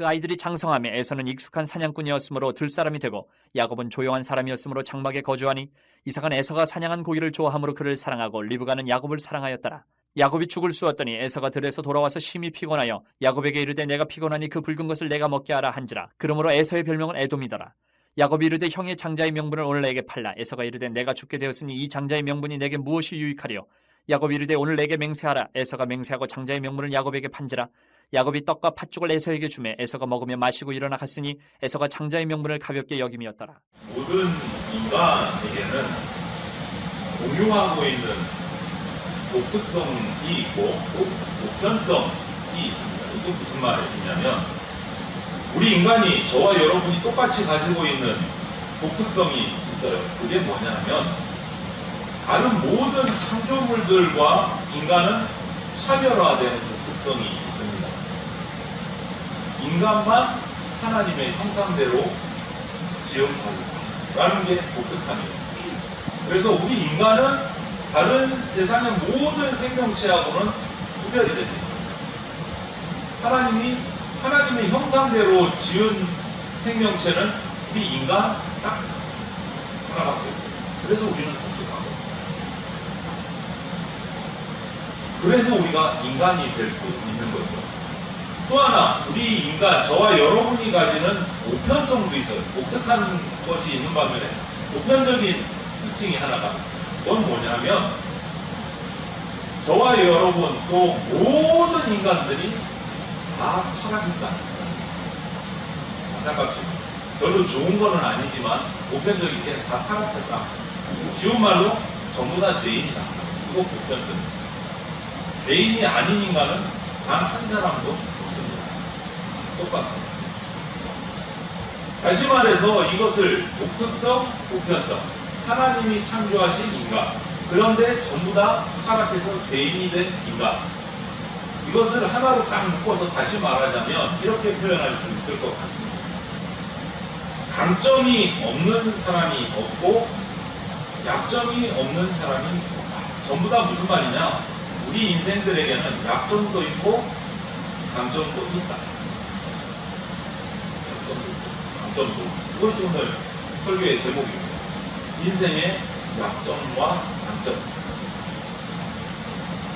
그 아이들이 장성하며 에서는 익숙한 사냥꾼이었으므로 들사람이 되고 야곱은 조용한 사람이었으므로 장막에 거주하니 이삭은 에서가 사냥한 고기를 좋아함으로 그를 사랑하고 리브가는 야곱을 사랑하였더라. 야곱이 죽을 쑤었더니 에서가 들에서 돌아와서 심히 피곤하여 야곱에게 이르되 내가 피곤하니 그 붉은 것을 내가 먹게 하라 한지라. 그러므로 에서의 별명은 에돔이더라. 야곱이 이르되 형의 장자의 명분을 오늘 내게 팔라. 에서가 이르되 내가 죽게 되었으니 이 장자의 명분이 내게 무엇이 유익하리요. 야곱이 이르되 오늘 내게 맹세하라. 에서가 맹세하고 장자의 명분을 야곱에게 판지라. 야곱이 떡과 팥죽을 에서에게 주매 에서가 먹으며 마시고 일어나 갔으니 에서가 장자의 명분을 가볍게 여김이었더라. 모든 인간에게는 공유하고 있는 독특성이 있고 보편성이 있습니다. 이게 무슨 말이냐면 우리 인간이 저와 여러분이 똑같이 가지고 있는 독특성이 있어요. 그게 뭐냐면 다른 모든 창조물들과 인간은 차별화되는 독특성이 있습니다. 인간만 하나님의 형상대로 지음받았다라는 게 독특함이에요. 그래서 우리 인간은 다른 세상의 모든 생명체하고는 구별이 됩니다. 하나님의 형상대로 지은 생명체는 우리 인간 딱 하나밖에 없습니다. 그래서 우리는 독특하고 그래서 우리가 인간이 될 수 있는 거죠. 또 하나 우리 인간 저와 여러분이 가지는 보편성도 있어요. 독특한 것이 있는 반면에 보편적인 특징이 하나가 있어요. 그건 뭐냐면 저와 여러분 또 모든 인간들이 다 타락했다. 안타깝지만 별로 좋은 거는 아니지만 보편적이게 다 타락했다. 쉬운 말로 전부 다 죄인이다. 이거 보편성입니다. 죄인이 아닌 인간은 단 한 사람도 없습니다. 똑같습니다. 다시 말해서 이것을 독특성, 보편성, 하나님이 창조하신 인간, 그런데 전부 다 타락해서 죄인이 된 인간, 이것을 하나로 딱 묶어서 다시 말하자면 이렇게 표현할 수 있을 것 같습니다. 강점이 없는 사람이 없고 약점이 없는 사람이 없다. 전부 다 무슨 말이냐? 우리 인생들에게는 약점도 있고 강점도 있다. 약점도 있고 강점도 있고. 이것이 오늘 설교의 제목입니다. 인생의 약점과 강점.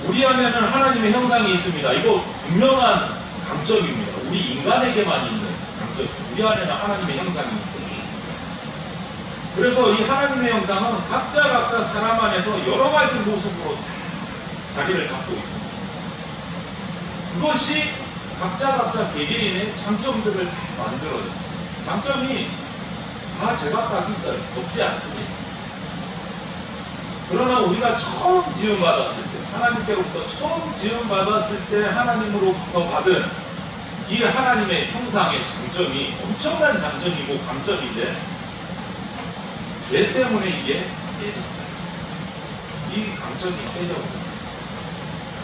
우리 안에는 하나님의 형상이 있습니다. 이거 분명한 강점입니다. 우리 인간에게만 있는 강점. 우리 안에는 하나님의 형상이 있습니다. 그래서 이 하나님의 형상은 각자 사람 안에서 여러 가지 모습으로 자리를 잡고 있습니다. 그것이 각자 개개인의 장점들을 만들어요. 장점이 다 제각각 있어요. 없지 않습니다. 그러나 우리가 처음 지음받았을 때, 하나님께로부터 처음 지음받았을 때 하나님으로부터 받은 이 하나님의 형상의 장점이 엄청난 장점이고 강점인데 죄 때문에 이게 깨졌어요. 이 강점이 깨져버려요.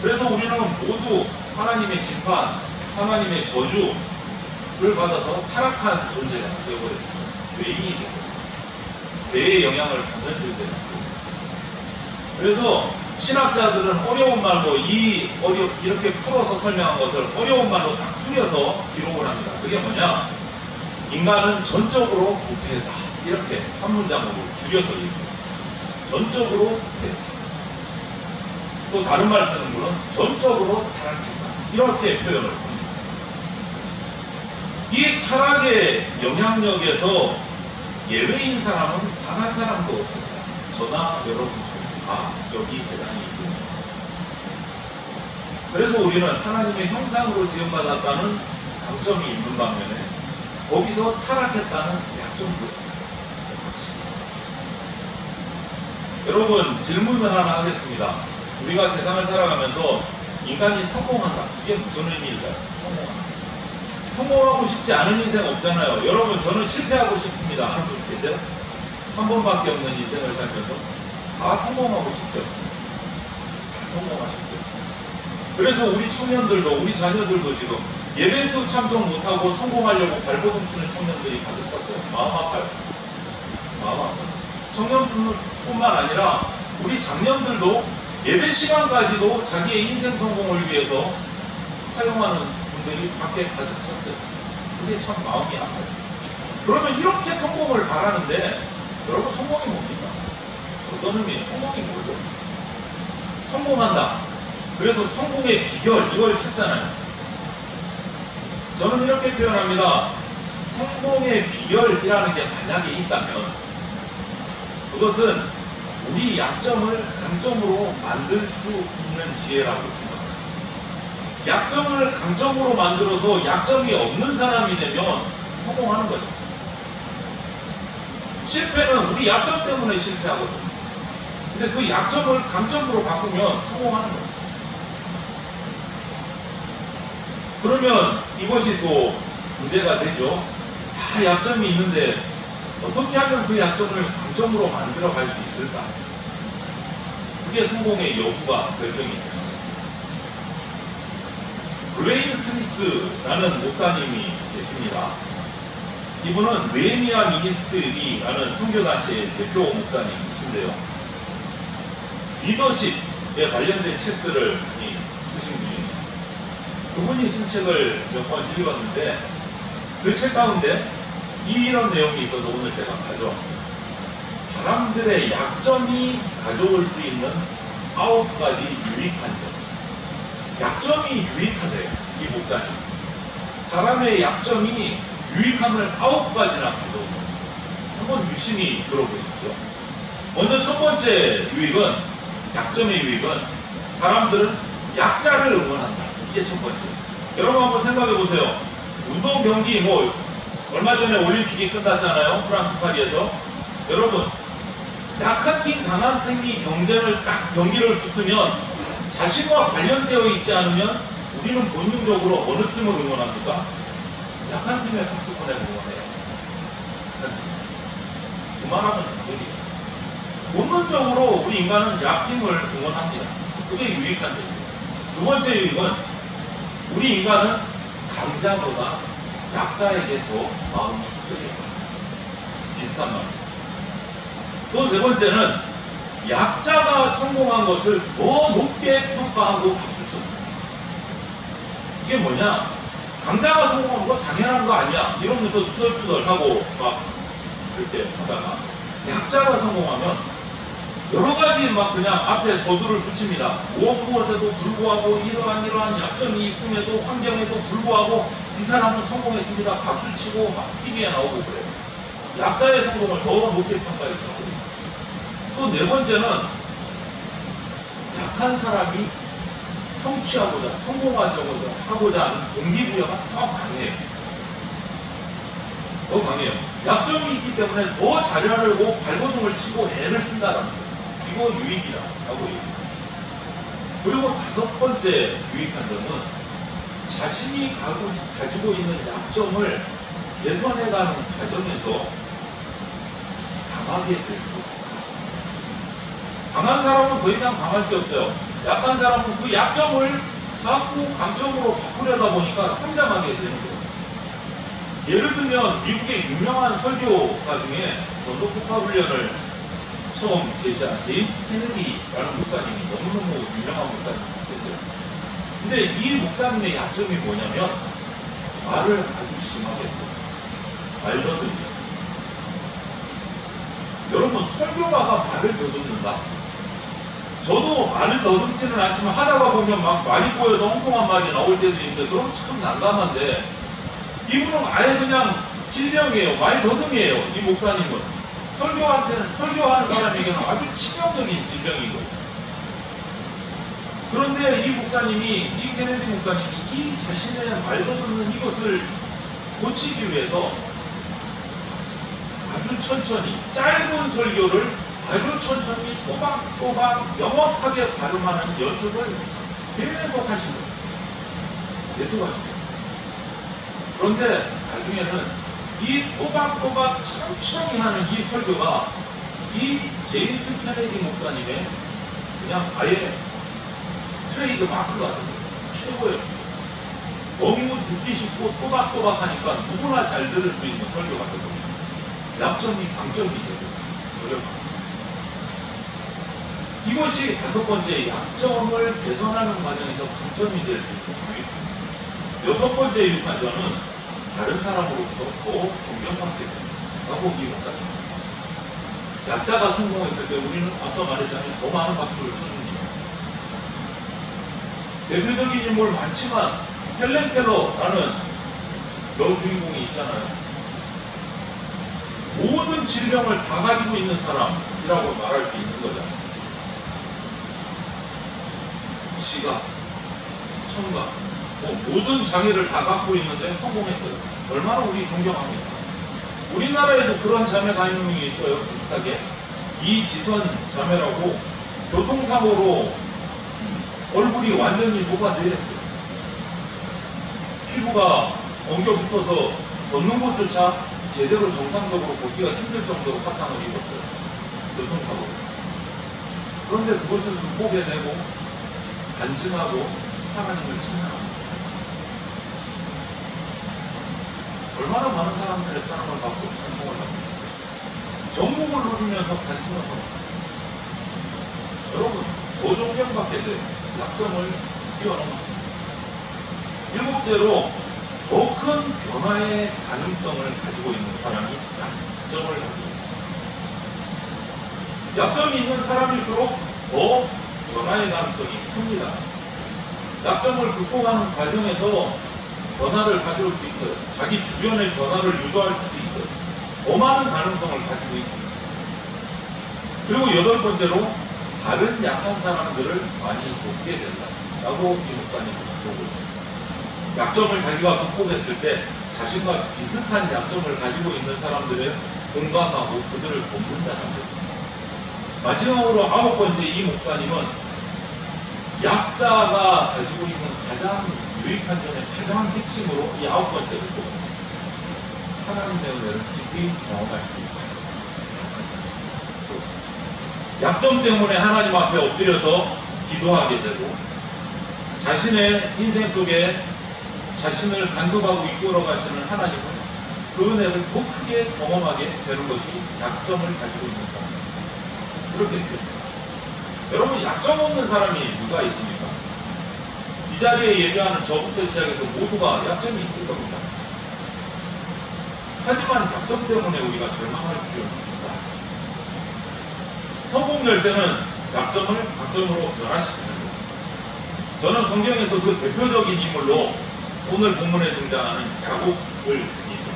그래서 우리는 모두 하나님의 심판, 하나님의 저주를 받아서 타락한 존재가 되어버렸습니다. 죄인이 되어버렸습니다. 죄의 영향을 받는 존재가 되어버렸습니다. 그래서 신학자들은 어려운 말로 이렇게 풀어서 설명한 것을 어려운 말로 딱 줄여서 기록을 합니다. 그게 뭐냐? 인간은 전적으로 부패다. 이렇게 한 문장으로 줄여서 얘기해요. 전적으로 부패다. 또 다른 말 쓰는 분은 전적으로 타락했다. 이렇게 표현을 합니다. 이 타락의 영향력에서 예외인 사람은 단 한 사람도 없습니다. 저나 여러분 중 다 여기 대단히 있습니다. 그래서 우리는 하나님의 형상으로 지음받았다는 강점이 있는 반면에 거기서 타락했다는 약점도 있어요. 여러분 질문을 하나 하겠습니다. 우리가 세상을 살아가면서 인간이 성공한다. 이게 무슨 의미일까요? 성공하고 싶지 않은 인생 없잖아요. 여러분 저는 실패하고 싶습니다 하는 분 계세요? 한 번밖에 없는 인생을 살면서 다 성공하고 싶죠. 다 성공하셨죠. 그래서 우리 청년들도 우리 자녀들도 지금 예배도 참석 못하고 성공하려고 발버둥 치는 청년들이 가득 찼어요. 마음 아파요. 마음 아파요. 청년뿐만 아니라 우리 장년들도 예배 시간까지도 자기의 인생 성공을 위해서 사용하는 분들이 밖에 가득 찼어요. 그게 참 마음이 아파요. 그러면 이렇게 성공을 바라는데 여러분 성공이 뭡니까? 어떤 의미의 성공이 뭐죠? 성공한다. 그래서 성공의 비결 이걸 찾잖아요. 저는 이렇게 표현합니다. 성공의 비결이라는 게 만약에 있다면 그것은 우리 약점을 강점으로 만들 수 있는 지혜라고 생각합니다. 약점을 강점으로 만들어서 약점이 없는 사람이 되면 성공하는 거죠. 실패는 우리 약점 때문에 실패하거든요. 근데 그 약점을 강점으로 바꾸면 성공하는 거예요. 그러면 이것이 또 문제가 되죠. 다 약점이 있는데 어떻게 하면 그 약점을 강점으로 만들어 갈 수 있을까? 그게 성공의 여부가 결정이 됩니다. 그레인 스미스라는 목사님이 계십니다. 이분은 느헤미야 미니스트리라는 선교단체의 대표 목사님이신데요. 리더십에 관련된 책들을 많이 쓰신 분입니다. 그분이 쓴 책을 몇 번 읽었는데 그 책 가운데 이런 내용이 있어서 오늘 제가 가져왔습니다. 사람들의 약점이 가져올 수 있는 9가지 유익한 점. 약점이 유익하대요, 이 목사님. 사람의 약점이 유익함을 9가지나 가져옵니다. 한번 유심히 들어보십시오. 먼저 첫 번째 유익은, 약점의 유익은 사람들은 약자를 응원한다. 이게 첫 번째. 여러분 한번 생각해 보세요. 운동 경기 얼마 전에 올림픽이 끝났잖아요. 프랑스 파리에서. 여러분, 약한 팀, 강한 팀이 경기를 붙으면 자신과 관련되어 있지 않으면 우리는 본능적으로 어느 팀을 응원합니까? 약한 팀에 박수 보내고 응원해요. 그만하면 정설이에요. 본능적으로 우리 인간은 약팀을 응원합니다. 그게 유익한 점이에요. 두 번째 유익은 우리 인간은 강자보다 약자에게 더 마음이 크게 비슷한 말입니다. 또 세 번째는 약자가 성공한 것을 더 높게 평가하고 박수칩니다. 이게 뭐냐? 강자가 성공한 거 당연한 거 아니야 이러면서 투덜투덜하고 막 그렇게 하다가 약자가 성공하면 여러 가지 막 그냥 앞에 서두를 붙입니다. 무엇에도 불구하고 이러한 약점이 있음에도 환경에도 불구하고 이 사람은 성공했습니다. 박수치고 막 TV에 나오고 그래요. 약자의 성공을 더 높게 평가해주고. 또 네 번째는 약한 사람이 성취하고자 성공하고자 하는 동기부여가 더 강해요. 더 강해요. 약점이 있기 때문에 더 잘하려고 발버둥을 치고 애를 쓴다는 거예요. 이거 유익이라고 얘기해요. 그리고 다섯 번째 유익한 점은 자신이 가지고 있는 약점을 개선해가는 과정에서 강하게 될 수 있다. 강한 사람은 더 이상 강할 게 없어요. 약한 사람은 그 약점을 자꾸 강점으로 바꾸려다 보니까 성장하게 되는 거예요. 예를 들면 미국의 유명한 설교가 중에 전도폭파 훈련을 처음 제시한 제임스 케네디라는 목사님이 너무너무 유명한 목사님이었어요. 근데 이 목사님의 약점이 뭐냐면 말을 아주 심하게 들었어요. 말 더듬이요. 여러분, 설교가가 말을 더듬는다. 저도 말을 더듬지는 않지만 하다가 보면 막 말이 꼬여서 엉뚱한 말이 나올 때도 있는데 그럼 참 난감한데 이분은 아예 그냥 진정이에요. 말 더듬이에요. 이 목사님은. 설교하는 사람에게는 아주 치명적인 질병이거든요. 그런데 이 목사님이, 이 케네디 목사님이 이 자신의 말 더듬는 이것을 고치기 위해서 아주 천천히 짧은 설교를 아주 천천히 또박또박 명확하게 발음하는 연습을 계속 하신 거예요. 계속 하신 거예요. 그런데 나중에는 이 또박또박 천천히 하는 이 설교가 이 제임스 케네디 목사님의 그냥 아예 트레이드 마크가 됩니다. 최고예요. 너무 듣기 쉽고 또박또박 하니까 누구나 잘 들을 수 있는 설교가 되거든요. 약점이 강점이 되고 어렵다. 이것이 다섯 번째 약점을 개선하는 과정에서 강점이 될 수 있는 유익. 여섯 번째 유익한 점은 다른 사람으로부터 더 존경받게 된다고 이 목사님. 약자가 성공했을 때 우리는 앞서 말했잖아요. 더 많은 박수를 쳐줍니다. 대표적인 인물 많지만 헬렌 켈러라는 여주인공이 있잖아요. 모든 질병을 다 가지고 있는 사람이라고 말할 수 있는 거잖아요. 시각, 청각, 모든 장애를 다 갖고 있는데 성공했어요. 얼마나 우리 존경합니까? 우리나라에도 그런 자매가 한 명이 있어요. 비슷하게 이지선 자매라고 교통사고로 얼굴이 완전히 녹아내렸어요. 피부가 엉겨 붙어서 걷는 곳조차 제대로 정상적으로 걷기가 힘들 정도로 화상을 입었어요. 교통사고로. 그런데 그것을 극복해내고 간증하고 하나님을 찬양합니다. 얼마나 많은 사람들의 사랑을 받고 찬송을 합니다. 전국을 누리면서 간증을 합니다. 여러분, 더 존경받게 될 약점을 뛰어넘었습니다. 일곱째로 더 큰 변화의 가능성을 가지고 있는 사람이 약점을 가지고 있습니다. 약점이 있는 사람일수록 더 변화의 가능성이 큽니다. 약점을 극복하는 과정에서 변화를 가져올 수 있어요. 자기 주변의 변화를 유도할 수도 있어요. 더 많은 가능성을 가지고 있습니다. 그리고 여덟 번째로 다른 약한 사람들을 많이 돕게 된다라고 이 목사님은 보고 있습니다. 약점을 자기가 극복했을 때 자신과 비슷한 약점을 가지고 있는 사람들을 공감하고 그들을 돕는다는 거죠. 마지막으로 아홉 번째 이 목사님은 약자가 가지고 있는 가장 유익한 점의 가장 핵심으로 이 아홉 번째를 또 하나님의 은혜를 깊이 경험할 수 있다. 약점 때문에 하나님 앞에 엎드려서 기도하게 되고 자신의 인생 속에 자신을 간섭하고 이끌어 가시는 하나님은 그 은혜를 더 크게 경험하게 되는 것이 약점을 가지고 있는 사람. 그렇게 됩니다. 여러분, 약점 없는 사람이 누가 있습니까? 이 자리에 예배하는 저부터 시작해서 모두가 약점이 있을 겁니다. 하지만 약점 때문에 우리가 절망할 필요는 없다. 성공 열쇠는 약점을 강점으로 변화시키는 겁니다. 저는 성경에서 그 대표적인 인물로 오늘 본문에 등장하는 야곱을 얘기합니다.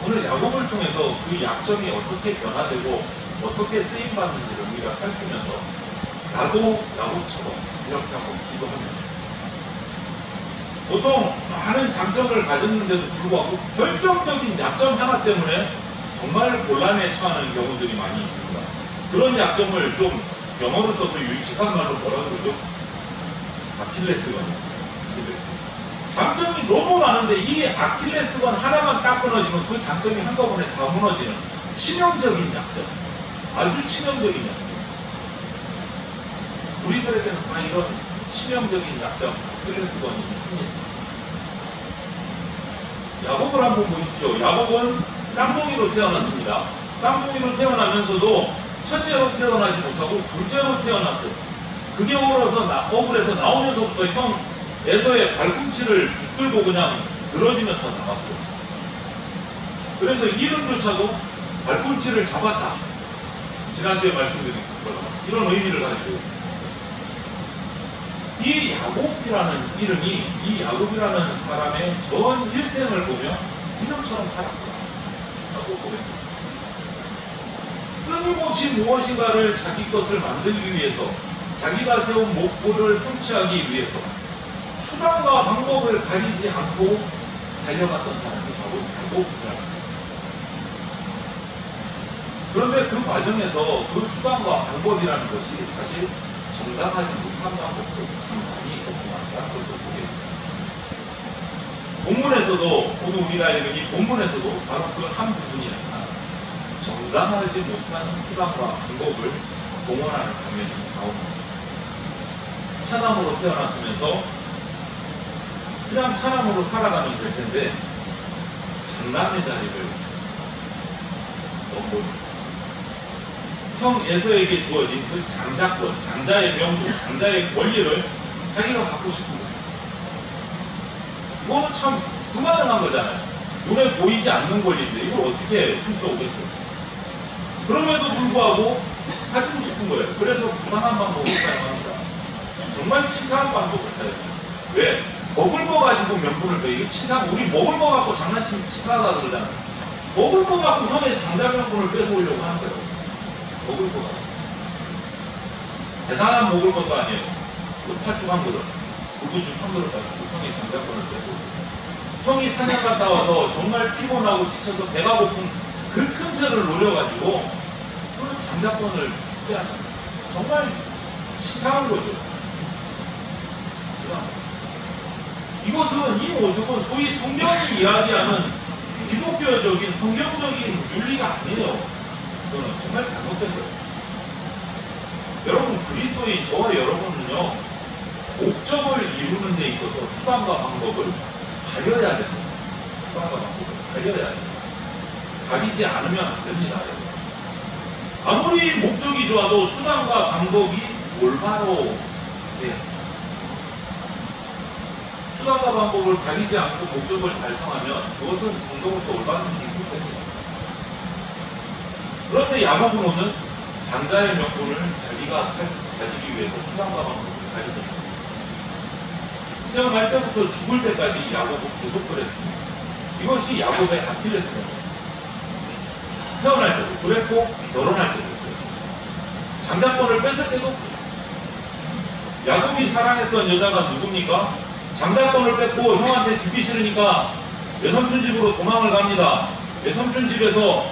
오늘 야곱을 통해서 그 약점이 어떻게 변화되고 어떻게 쓰임받는지를 우리가 살피면서 나도 야곱처럼 이렇게 하고 기도합니다. 보통 많은 장점을 가졌는데도 불구하고 결정적인 약점 하나 때문에 정말 곤란에 처하는 경우들이 많이 있습니다. 그런 약점을 좀 영어로 써서 유식한 말로 뭐라 그러죠? 아킬레스건입니다. 장점이 너무 많은데 이 아킬레스건 하나만 딱 끊어지면 그 장점이 한꺼번에 다 무너지는 치명적인 약점. 아주 치명적인 약점. 우리들에게는 다 이런 치명적인 약점, 아킬레스건이 있습니다. 야곱을 한번 보십시오. 야곱은 쌍둥이로 태어났습니다. 쌍둥이로 태어나면서도 첫째로 태어나지 못하고 둘째로 태어났어요. 그게 억울해서 나오면서부터 형 에서의 발꿈치를 붙들고 그냥 늘어지면서 나왔어요. 그래서 이름조차도 발꿈치를 잡았다. 지난주에 말씀드린 것처럼 이런 의미를 가지고 있어요. 이 야곱이라는 이름이 이 야곱이라는 사람의 전 일생을 보며 이름처럼 살았구나 라고 보겠습니다. 끊임없이 무엇인가를 자기 것을 만들기 위해서 자기가 세운 목표를 성취하기 위해서 수단과 방법을 가리지 않고 달려갔던 사람이 바로 야곱이라는 사람. 그런데 그 과정에서 그 수단과 방법이라는 것이 사실 정당하지 못한 방법도 참 많이 있었구나라는 것을 보게 됩니다. 본문에서도 오늘 우리가 읽은 이 본문에서도 바로 그 한 부분이 정당하지 못한 수단과 방법을 동원하는 장면이 나옵니다. 차남으로 태어났으면서 그냥 차남으로 살아가면 될 텐데 장남의 자리를 얻고 형 에서에게 주어진 그 장자권, 장자의 명분, 장자의 권리를 자기가 갖고 싶은 거예요. 이거는 참 불가능한 거잖아요. 눈에 보이지 않는 권리인데 이걸 어떻게 훔쳐오겠어요? 그럼에도 불구하고 가지고 싶은 거예요. 그래서 부당한 방법을 사용합니다. 정말 치사한 방법을 사용해요. 왜? 먹을 거 가지고 명분을 빼. 이거 치사, 우리 먹을 거 갖고 장난치면 치사하다 그러잖아요. 먹을 거 갖고 형의 장자 명분을 뺏어오려고 하는 거예요. 먹을 거 가지고. 대단한 먹을 것도 아니에요. 그 팥죽 한 그릇, 두부죽 한 그릇 가지고 형의 장자권을 뺏어오려고. 형이 사냥 갔다 와서 정말 피곤하고 지쳐서 배가 고픈 그 틈새를 노려가지고 그 장자권을 빼앗습니다. 정말 치사한 거죠. 치사한 거. 이것은, 이 모습은 소위 성경이 이야기하는 기독교적인 성경적인 윤리가 아니에요. 이거는 정말 잘못된 거예요. 여러분, 그리스도인 저와 여러분은요, 목적을 이루는 데 있어서 수단과 방법을 가려야 됩니다. 수단과 방법을 가려야 됩니다. 가리지 않으면 안 됩니다. 아무리 목적이 좋아도 수단과 방법이 올바로 돼야 됩니다. 수단과 방법을 가리지 않고 목적을 달성하면 그것은 성도로서 올바른 일이 됩니다. 그런데 야곱은 오늘 장자의 명분을 자기가 가지기 위해서 수단과 방법을 가리지 않습니다. 태어날 때부터 죽을 때까지 야곱은 계속 그랬습니다. 이것이 야곱의 아킬레스건입니다. 태어날 때도 그랬고 결혼할 때도 그랬습니다. 장자권을 뺏을 때도 그랬습니다. 야곱이 사랑했던 여자가 누굽니까? 장자권을 뺏고 형한테 주기 싫으니까 외삼촌 집으로 도망을 갑니다. 외삼촌 집에서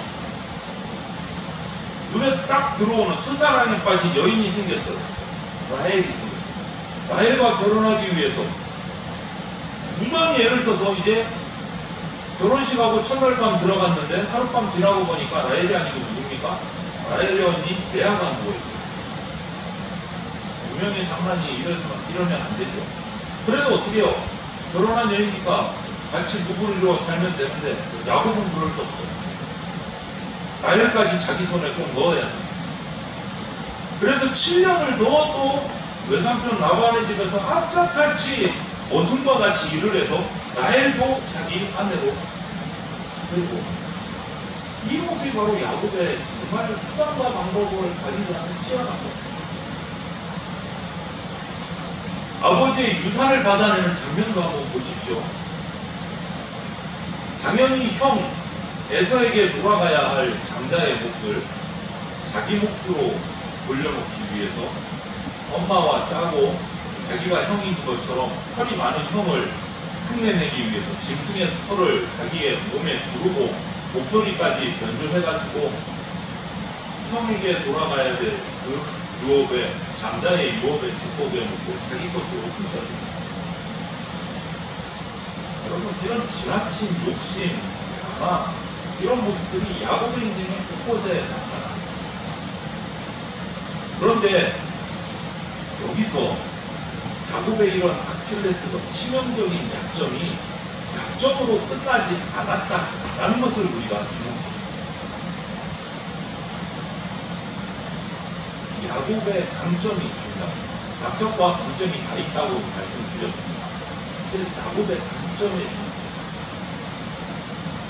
눈에 딱 들어오는 첫사랑에 빠진 여인이 생겼어요. 라헬이 생겼어요. 라헬과 결혼하기 위해서 무전히 애를 써서 이제 결혼식하고 첫날밤 들어갔는데 하룻밤 지나고 보니까 라헬이 아니고 누굽니까? 라헬이 언니 레아가 누워있어요. 운명의 장난이 이러면 안 되죠. 그래도 어떻게 해요? 결혼한 여인이니까 같이 부부를 이루어 살면 되는데 야곱은 그럴 수 없어요. 라헬까지 자기 손에 꼭 넣어야 되겠어요. 그래서 7년을 더 또 외삼촌 라반의 집에서 악착같이 어순과 같이 일을 해서 라헬도 자기 아내로 데리고 이 모습이 바로 야곱의 정말 수단과 방법을 가리지 않는 치열한 모습입니다. 아버지의 유산을 받아내는 장면도 한번 보십시오. 당연히 형 에서에게 돌아가야 할 장자의 몫을 자기 몫으로 돌려놓기 위해서 엄마와 짜고 자기가 형인 것처럼 털이 많은 형을 흉내내기 위해서 짐승의 털을 자기의 몸에 두르고 목소리까지 변조해가지고 형에게 돌아가야 될 그 유업의 장자의 유업의 축복의 모습을 자기 것으로 훔쳐줍니다. 여러분, 이런 지나친 욕심, 가망 이런 모습들이 야곱의 인생의 곳곳에 나타나고 있습니다. 그런데 여기서 야곱의 이런 아킬레스건 치명적인 약점이 약점으로 끝나지 않았다라는 것을 우리가 주목했습니다. 야곱의 강점이 중요합니다. 약점과 강점이 다 있다고 말씀드렸습니다. 이제 야곱의 강점에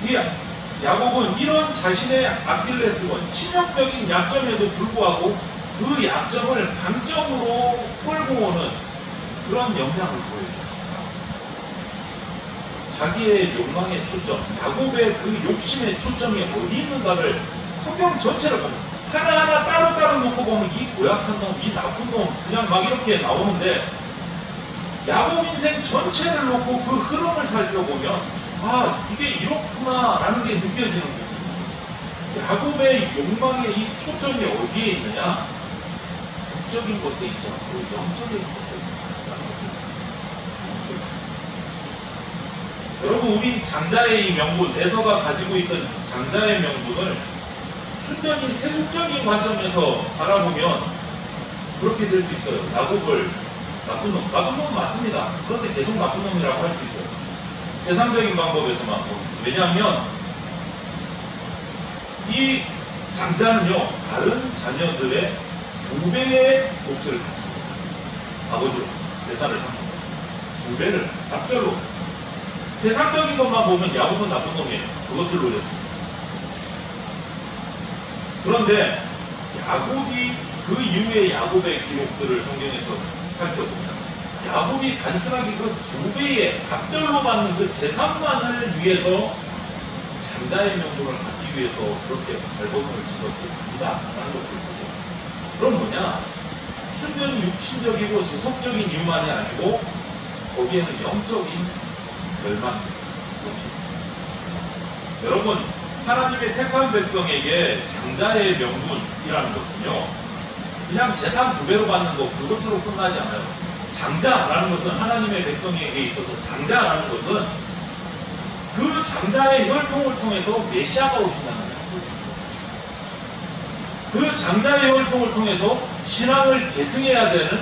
중요합니다. 야곱은 이런 자신의 아킬레스건, 치명적인 약점에도 불구하고 그 약점을 강점으로 끌고 오는 그런 역량을 보여줘요. 자기의 욕망의 초점, 야곱의 그 욕심의 초점이 어디 있는가를 성경 전체를 보면 하나하나 따로따로 놓고 보면 이 고약한 놈, 이 나쁜 놈 그냥 막 이렇게 나오는데 야곱 인생 전체를 놓고 그 흐름을 살펴보면 아, 이게 이렇구나 라는 게 느껴지는 부분이 있어요. 야곱의 욕망의 이 초점이 어디에 있느냐? 영적인 것에 있지 않고 영적인 것에 있다는 것을. 여러분, 우리 장자의 이 명분, 에서가 가지고 있던 장자의 명분을 순전히 세속적인 관점에서 바라보면 그렇게 될 수 있어요. 야곱을 나쁜 놈 맞습니다. 그런데 계속 나쁜 놈이라고 할 수 있어요. 세상적인 방법에서만 보면. 왜냐하면 이 장자는요, 다른 자녀들의 2배의 몫을 갖습니다. 아버지로 재산을 삼습니다. 2배를 납절로 갖습니다. 세상적인 것만 보면 야곱은 나쁜 놈이에요. 그것을 노렸습니다. 그런데 야곱이 그 이후의 야곱의 기록들을 성경에서 살펴보면 야곱이 단순하게 그 2배의 갑절로 받는 그 재산만을 위해서 장자의 명분을 받기 위해서 그렇게 발버둥을 친 것이 아니다라는 것을 보고, 그럼 뭐냐? 순전히 육신적이고 세속적인 이유만이 아니고 거기에는 영적인 멸망이 있었습니다. 여러분, 하나님의 택한 백성에게 장자의 명분이라는 것은요, 그냥 재산 2배로 받는 것, 그것으로 끝나지 않아요. 장자라는 것은 하나님의 백성에게 있어서 장자라는 것은 그 장자의 혈통을 통해서 메시아가 오신다는 약속입니다. 그 장자의 혈통을 통해서 신앙을 계승해야 되는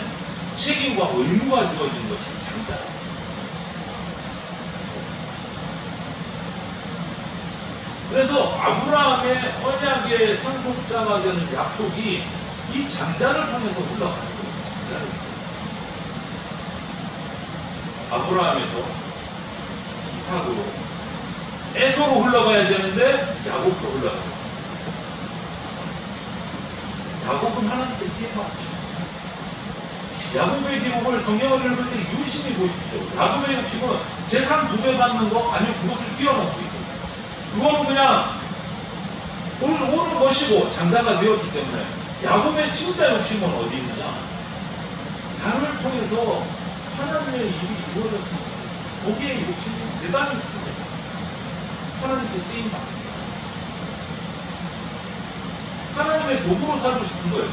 책임과 의무가 주어진 것이 장자입니다. 그래서 아브라함의 언약의 상속자가 되는 약속이 이 장자를 통해서 흘러가는 거예요. 장자를 통해서. 아브라함에서 이삭으로, 에서로 흘러가야 되는데 야곱으로 흘러가요. 야곱은 하나님께 쓰임받으셨어요. 야곱의 기록을 성경을 읽을 때 유심히 보십시오. 야곱의 욕심은 재산 2배 받는 거 아니면 그것을 뛰어넘고 있습니다. 그거는 그냥 오는 것이고 장자가 되었기 때문에, 야곱의 진짜 욕심은 어디 있느냐? 나를 통해서 하나님의 일이 이루어졌습니다. 거기에 욕심이 대단히 큽니다. 하나님께 쓰임받는, 하나님의 도구로 살고 싶은 거예요.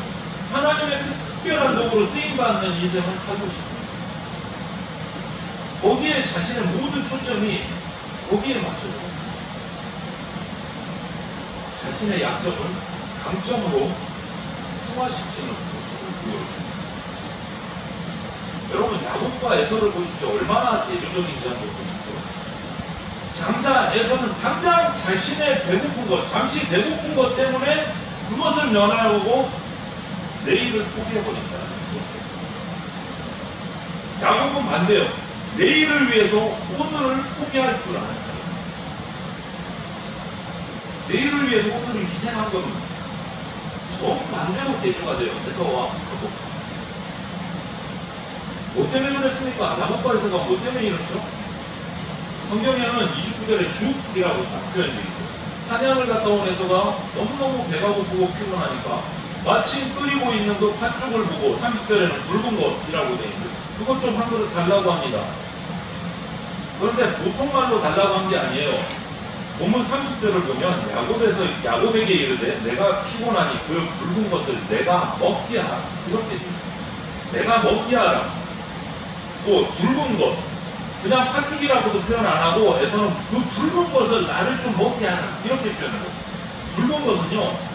하나님의 특별한 도구로 쓰임받는 인생을 살고 싶어요. 거기에 자신의 모든 초점이 거기에 맞춰져 있어요. 자신의 약점을 강점으로 승화시키는 모습을 보여줍니다. 여러분, 야곱과 에서를 보십시오. 얼마나 대조적인지 한번 보십시오. 장자 에서는 당장 자신의 배고픈 것, 잠시 배고픈 것 때문에 그것을 면하고 내일을 포기해버린 사람이었어요. 야곱은 반대요. 내일을 위해서 오늘을 포기할 줄 아는 사람이었어요. 내일을 위해서 오늘을 희생한 겁니다. 정반대로 대조가 돼요. 에서와 야곱. 뭐 때문에 그랬습니까? 야곱과 에서가 뭐 때문에 이렇죠? 성경에는 29절에 죽이라고 딱 표현되어 있어요. 사냥을 갔다 온 에서가 너무너무 배가 고프고 피곤하니까 마침 끓이고 있는 그 팥죽을 보고 30절에는 붉은 것이라고 되어 있는데 그것 좀 한 그릇 달라고 합니다. 그런데 보통 말로 달라고 한 게 아니에요. 본문 30절을 보면 야곱에게 이르되 내가 피곤하니 그 붉은 것을 내가 먹게 하라. 이렇게 되어 있습니다. 내가 먹게 하라. 또 붉은 것, 그냥 팥죽이라고도 표현 안 하고 에서는 그 붉은 것을 나를 좀 먹게 하라. 이렇게 표현해요. 붉은 것은요,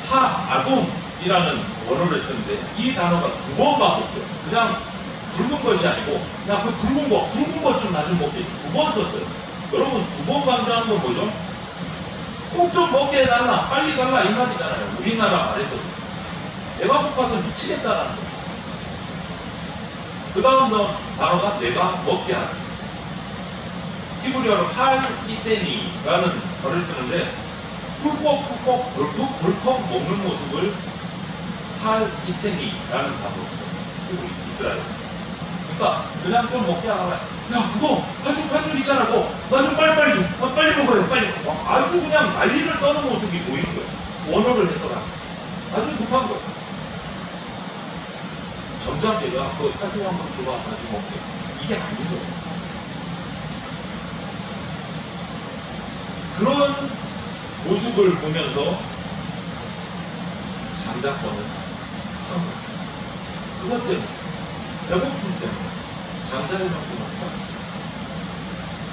아둠이라는 원어를 쓰는데 이 단어가 2번 반복돼요. 그냥 붉은 것이 아니고 그냥 그 붉은 것 좀 나 좀 먹게 2번 썼어요. 여러분, 2번 강조하는 건 뭐죠? 꼭 좀 먹게 해달라, 빨리 달라 이 말이잖아요. 우리나라 말에서 배가 고파서 미치겠다라는 거죠. 그 다음 단어가 내가 먹게 하라. 히브리어로 할이테니라는 말을 쓰는데 꿀꺽꿀꺽 벌컥벌컥 먹는 모습을 할이테니라는 단어로 써요. 이스라엘에서. 그러니까 그냥 좀 먹게 하라. 야, 그거 팥죽 있잖아. 나 좀 빨리 좀 빨리 먹어요. 빨리. 아주 그냥 난리를 떠는 모습이 보이는 거예요. 원어를 해서라. 아주 급한 거예요. 점잖게가 그 팥죽 한 번 줘봐 가지고 먹게. 이게 아니죠. 그런 모습을 보면서 장자권을 한 거예요. 그것 때문에, 배고픔 때문에 장자의 명분을 받았습니다.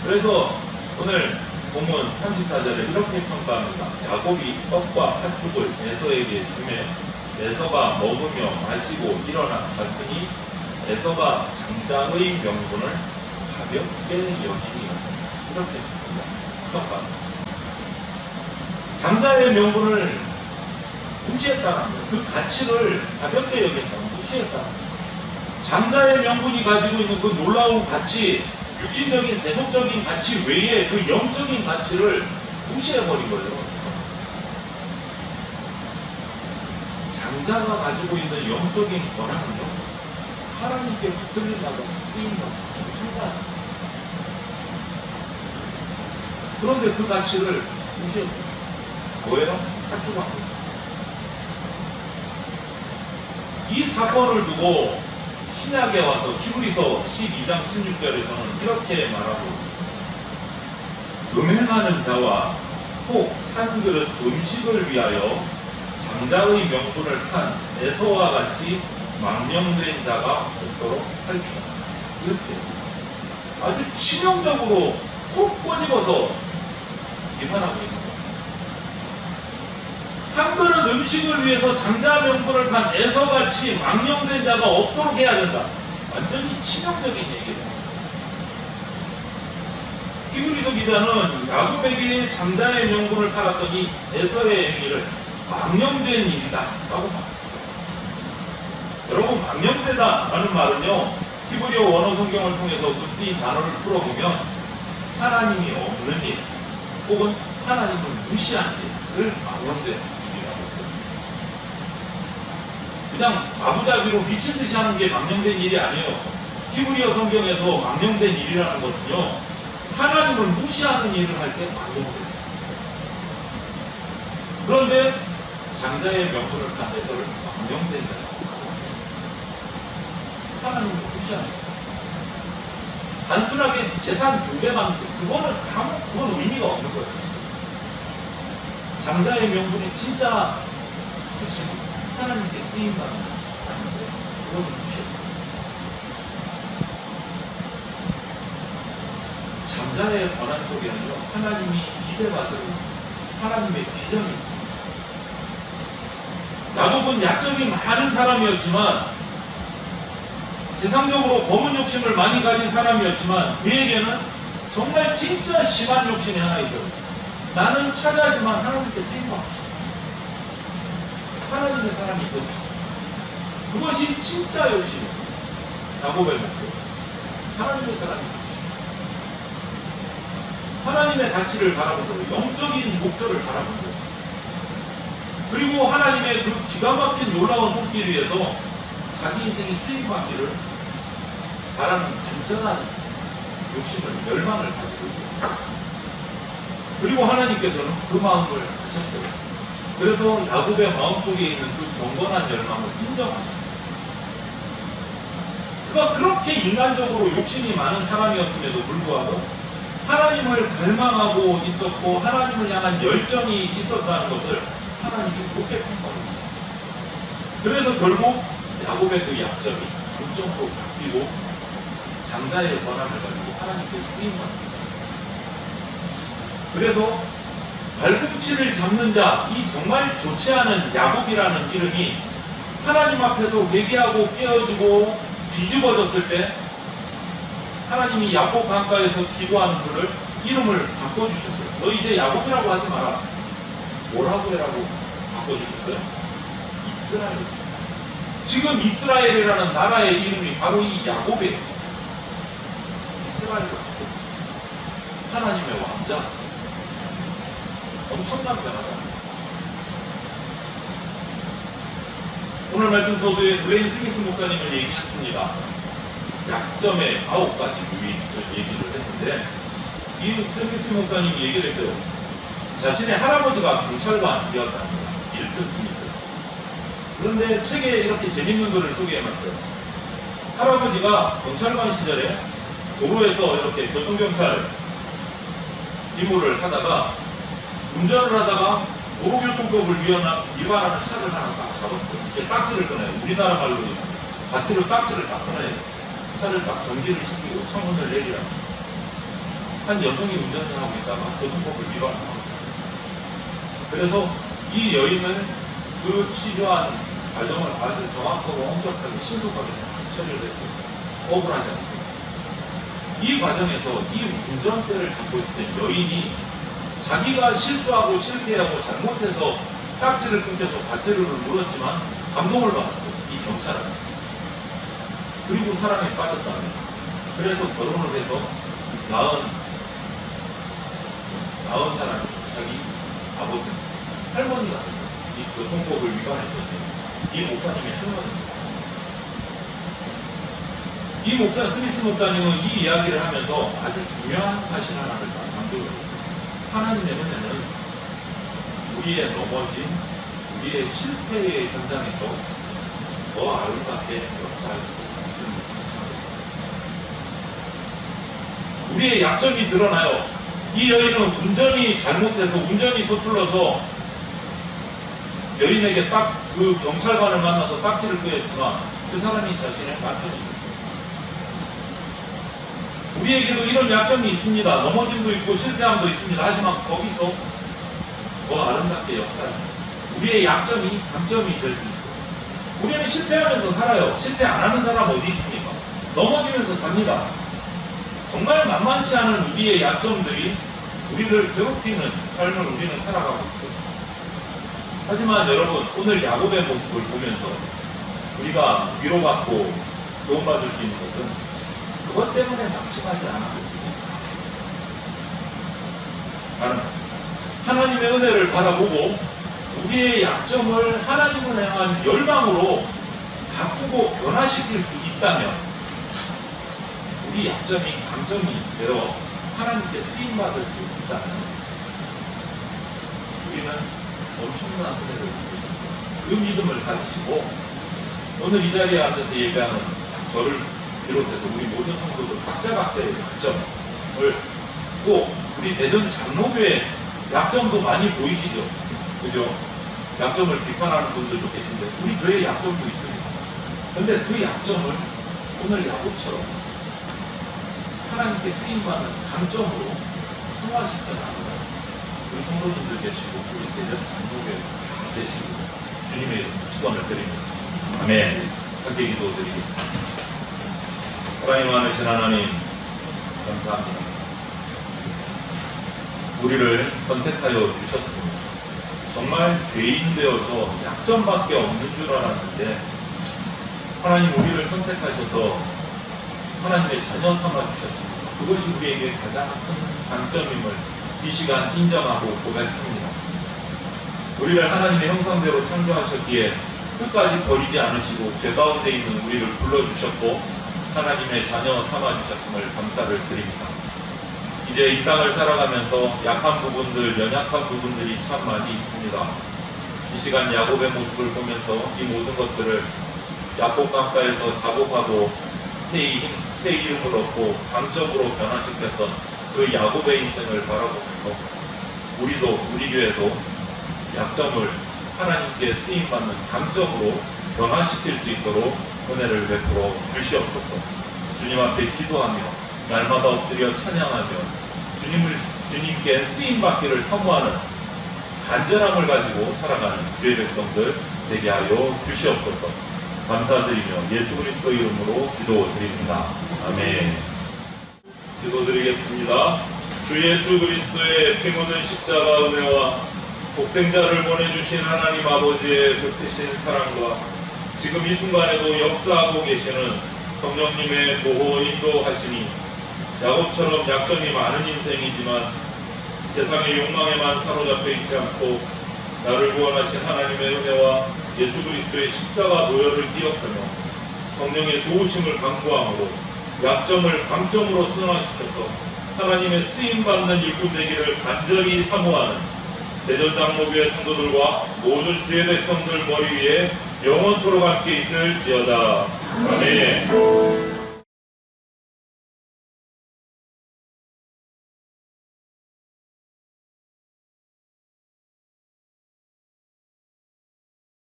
그래서 오늘 본문 34절에 이렇게 평가합니다. 야곱이 떡과 팥죽을 에서에게 주매 에서가 먹으며 마시고 일어나 갔으니 에서가 장자의 명분을 가볍게 여기니 이렇게 평가합니다. 장자의 명분을 무시했다는 거예요. 그 가치를 가볍게 여겼다는, 무시했다는 거예요. 장자의 명분이 가지고 있는 그 놀라운 가치, 육신적인 세속적인 가치 외에 그 영적인 가치를 무시해버린 거예요. 장자가 가지고 있는 영적인 권한은요, 하나님께 붙들린다고 해서 쓰임받는 엄청난. 그런데 그 가치를 무시해버려요. 뭐예요? 사주받고 있어요. 이 사건을 두고 신약에 와서 히브리서 12장 16절에서는 이렇게 말하고 있습니다. 음행하는 자와 혹 한 그릇 음식을 위하여 장자의 명분을 탄 에서와 같이 망령된 자가 없도록 살피라. 이렇게 아주 치명적으로 콕 꼬집어서 비판하고 있는 거예요. 한 그릇 음식을 위해서 장자 명분을 판 에서같이 망령된 자가 없도록 해야 된다. 완전히 치명적인 얘기다. 히브리서 기자는 야곱에게 장자의 명분을 팔았던 이 에서의 행위를 망령된 일이다 라고 말합니다. 여러분, 망령되다 라는 말은요, 히브리어 원어 성경을 통해서 그 쓰인 단어를 풀어보면 하나님이 없는 일 혹은 하나님을 무시한 일을 망령된 일이라고 합니다. 그냥 마구잡이로 미친 듯이 하는 게 망령된 일이 아니에요. 히브리어 성경에서 망령된 일이라는 것은요, 하나님을 무시하는 일을 할 때 망령된. 그런데 장자의 명분을 탄 에서를 망령된 자라고 하나님을 무시하는 자. 단순하게 재산 2배 받는 그건 의미가 없는 거예요. 장자의 명분이 진짜 하나님께 쓰임받는 아닌데 그건 무시해요. 장자의 권한 속에는요, 하나님이 기대받고 있습니다. 하나님의 비전이 있습니다. 야곱은 약점이 많은 사람이었지만, 세상적으로 검은 욕심을 많이 가진 사람이었지만, 그에게는 정말 진짜 심한 욕심이 하나 있어요. 나는 차지하지만 하나님께 쓰임받고 싶어. 하나님의 사람이 되고 싶어. 그것이 진짜 욕심이었어요. 야곱의 목표. 하나님의 사람이 되고 싶어. 하나님의 가치를 바라본 거예요. 영적인 목표를 바라본 거예요. 그리고 하나님의 그 기가 막힌 놀라운 손길 위에서 자기 인생이 쓰임받기를 바라는 간절한 욕심을, 열망을 가지고 있어요. 그리고 하나님께서는 그 마음을 하셨어요. 그래서 야곱의 마음속에 있는 그 경건한 열망을 인정하셨어요. 그가 그렇게 인간적으로 욕심이 많은 사람이었음에도 불구하고 하나님을 갈망하고 있었고 하나님을 향한 열정이 있었다는 것을 하나님이 그렇게 평가하셨어요. 그래서 결국 야곱의 그 약점이 강점으로 바뀌고 장자의 권한을 가지고 하나님께 쓰임받는 사람. 그래서 발꿈치를 잡는 자, 이 정말 좋지 않은 야곱이라는 이름이 하나님 앞에서 회개하고 깨어지고 뒤집어졌을 때 하나님이 야곱 강가에서 기도하는 그를 이름을 바꿔주셨어요. 너 이제 야곱이라고 하지 마라. 뭐라고 해라고 바꿔주셨어요? 이스라엘. 지금 이스라엘이라는 나라의 이름이 바로 이 야곱이에요. 이스라엘로 바꿔주셨어요. 하나님의 왕자. 엄청난 변화다. 오늘 말씀 서두에 브레인 스미스 목사님을 얘기했습니다. 약점의 9가지 유인을 얘기를 했는데, 이 스미스 목사님이 얘기를 했어요. 자신의 할아버지가 경찰관이었답니다. 밀튼 스미스. 그런데 책에 이렇게 재밌는 글을 소개해놨어요. 할아버지가 경찰관 시절에 도로에서 이렇게 교통경찰 임무를 하다가 운전을 하다가 도로교통법을 위반하는 차를 하나 딱 잡았어요. 이렇게 딱지를 꺼내요. 우리나라 말로 바티로 딱지를 딱 꺼내요. 차를 딱 정지를 시키고 청문을 내리라. 한 여성이 운전을 하고 있다가 교통법을 위반하고. 그래서 이 여인은 그 취조한 과정을 아주 정확하고 엄격하게 신속하게 처리를 했어요. 억울하지 않습니다. 이 과정에서 이 운전대를 잡고 있던 여인이 자기가 실수하고 실패하고 잘못해서 딱지를 끊겨서 과태료를 물었지만 감동을 받았어요. 이 경찰은. 그리고 사랑에 빠졌답니다. 그래서 결혼을 해서 낳은 사람이 자기 아버지, 할머니가 이 교통법을 위반했거든요. 이 목사님의 할머니입니다. 이 목사, 스미스 목사님은 이 이야기를 하면서 아주 중요한 사실 하나를 강조를 했어요. 하나님의 은혜는 우리의 넘어짐, 우리의 실패의 현장에서 더 아름답게 역사할 수 있습니다. 우리의 약점이 드러나요. 이 여인은 운전이 잘못해서, 운전이 서툴러서 여인에게 딱 그 경찰관을 만나서 딱지를 끄였지만 그 사람이 자신의 남편이었어요. 우리에게도 이런 약점이 있습니다. 넘어짐도 있고 실패함도 있습니다. 하지만 거기서 더 아름답게 역사할 수 있습니다. 우리의 약점이 강점이 될 수 있어요. 우리는 실패하면서 살아요. 실패 안 하는 사람 어디 있습니까? 넘어지면서 삽니다. 정말 만만치 않은 우리의 약점들이 우리를 괴롭히는 삶을 우리는 살아가고 있습니다. 하지만 여러분, 오늘 야곱의 모습을 보면서 우리가 위로받고 도움받을 수 있는 것은 그것 때문에 낙심하지 않았거든요. 나는 하나님의 은혜를 바라보고 우리의 약점을 하나님을 향한 열망으로 바꾸고 변화시킬 수 있다면 우리 약점이 강점이 되어 하나님께 쓰임받을 수 있다면 우리는 엄청난 은혜를 받을 수 있어요. 그 믿음을 가지시고 오늘 이 자리에 앉아서 예배하는 저를 비롯해서 우리 모든 성도들 각자의 약점을 꼭 우리 대전 장로교의 약점도 많이 보이시죠? 그죠? 약점을 비판하는 분들도 계신데 우리 교회의 약점도 있습니다. 근데 그 약점을 오늘 야곱처럼 하나님께 쓰임받는 강점으로 승화시켜 나가는 우리 성도님들 계시고 우리 대전 장로교회 되시고 주님의 축원을 드립니다. 아멘. 함께 기도드리겠습니다. 사랑이 많으신 하나님 감사합니다. 우리를 선택하여 주셨습니다. 정말 죄인 되어서 약점밖에 없는 줄 알았는데 하나님 우리를 선택하셔서 하나님의 자녀 삼아 주셨습니다. 그것이 우리에게 가장 큰 강점임을 이 시간 인정하고 고백합니다. 우리를 하나님의 형상대로 창조하셨기에 끝까지 버리지 않으시고 죄 가운데 있는 우리를 불러주셨고 하나님의 자녀 삼아주셨음을 감사를 드립니다. 이제 이 땅을 살아가면서 약한 부분들, 연약한 부분들이 참 많이 있습니다. 이 시간 야곱의 모습을 보면서 이 모든 것들을 야곱 강가에서 자복하고 새 이름을 얻고 강점으로 변화시켰던 그 야곱의 인생을 바라보면서 우리도, 우리 교회도 약점을 하나님께 쓰임받는 강점으로 변화시킬 수 있도록 은혜를 베풀어 주시옵소서. 주님 앞에 기도하며 날마다 엎드려 찬양하며 주님께 쓰임받기를 사모하는 간절함을 가지고 살아가는 주의 백성들 되게 하여 주시옵소서. 감사드리며 예수 그리스도 이름으로 기도드립니다. 아멘. 기도드리겠습니다. 주 예수 그리스도의 피 묻은 십자가 은혜와 독생자를 보내주신 하나님 아버지의 그 크신 사랑과 지금 이 순간에도 역사하고 계시는 성령님의 보호 인도하시니 야곱처럼 약점이 많은 인생이지만 세상의 욕망에만 사로잡혀 있지 않고 나를 구원하신 하나님의 은혜와 예수 그리스도의 십자가 노열을 기억하며 성령의 도우심을 강구함으로 약점을 강점으로 승화시켜서 하나님의 쓰임받는 일꾼 되기를 간절히 사모하는 대전장로교회 성도들과 모든 주의 백성들 머리 위에 영원토록 함께 있을지어다. 아멘.